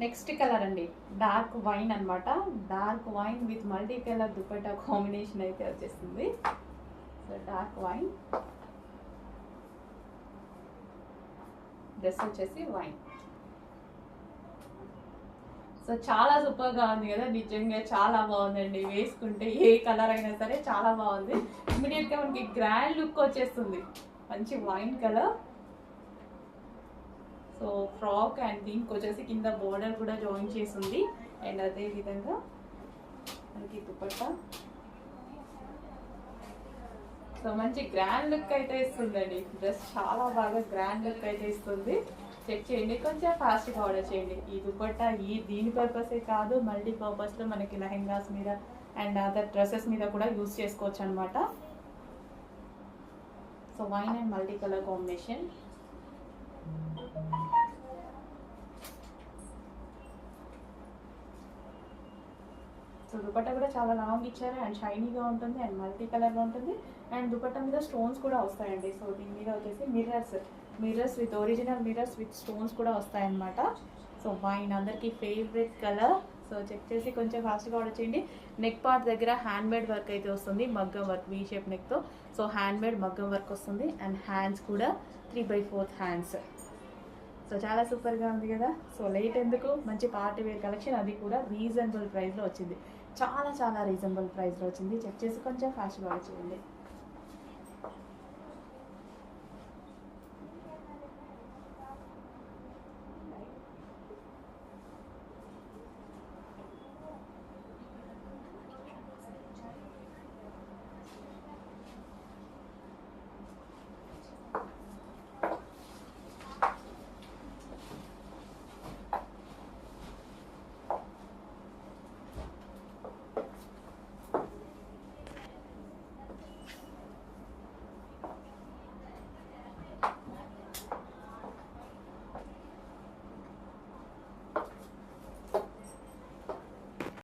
Next colour అండి, dark wine అన్నమాట. Dark wine with multi colour dupatta combination అయితే వచ్చేస్తుంది. సో డార్క్ వైన్, డ్రెస్ వచ్చేసి వైన్. సో చాలా సూపర్గా ఉంది కదా, నిజంగా చాలా బాగుందండి. వేసుకుంటే ఏ కలర్ అయినా సరే చాలా బాగుంది. ఇమీడియట్గా మనకి గ్రాండ్ లుక్ వచ్చేస్తుంది. మంచి wine colour. So frock and దీనికి వచ్చేసి కింద బోర్డర్ కూడా జాయిన్ చేసింది. అండ్ అదే విధంగా మనకి దుపట్టా. సో మంచి గ్రాండ్ లుక్ అయితే ఇస్తుందండి. డ్రెస్ చాలా బాగా గ్రాండ్ లుక్ అయితే ఇస్తుంది. చెక్ చేయండి, కొంచెం ఫాస్ట్గా ఆర్డర్ చేయండి. ఈ దుపట్టా దీని పర్పసే కాదు, మల్టీ పర్పస్లో మనకి లెహెంగాస్ మీద అండ్ అదర్ డ్రెస్సెస్ మీద కూడా యూస్ చేసుకోవచ్చు అనమాట. So wine and multi colour combination. So dupatta కూడా చాలా లాంగ్ ఇచ్చారు అండ్ షైనీగా ఉంటుంది అండ్ మల్టీ కలర్లో ఉంటుంది. అండ్ దుపట్టా మీద స్టోన్స్ కూడా వస్తాయండి. సో దీని మీద వచ్చేసి mirrors with original mirrors with stones కూడా వస్తాయన్నమాట. సో వైన్ అందరికీ ఫేవరెట్ కలర్. సో చెక్ చేసి కొంచెం ఫాస్ట్గా ఆర్డర్ చేయండి. నెక్ పార్ట్ దగ్గర హ్యాండ్ మేడ్ వర్క్ అయితే వస్తుంది, మగ్గం వర్క్ వీ షేప్ నెక్తో. సో హ్యాండ్ మేడ్ మగ్గం వర్క్ వస్తుంది అండ్ హ్యాండ్స్ కూడా 3/4 హ్యాండ్స్. సో చాలా సూపర్గా ఉంది కదా. సో లేట్ ఎందుకు, మంచి పార్టీ వేర్ కలెక్షన్, అది కూడా రీజనబుల్ ప్రైస్లో వచ్చింది. చాలా చాలా రీజనబుల్ ప్రైస్లో వచ్చింది. చెక్ చేసి కొంచెం ఫాస్ట్గా ఆర్డర్ చేయండి.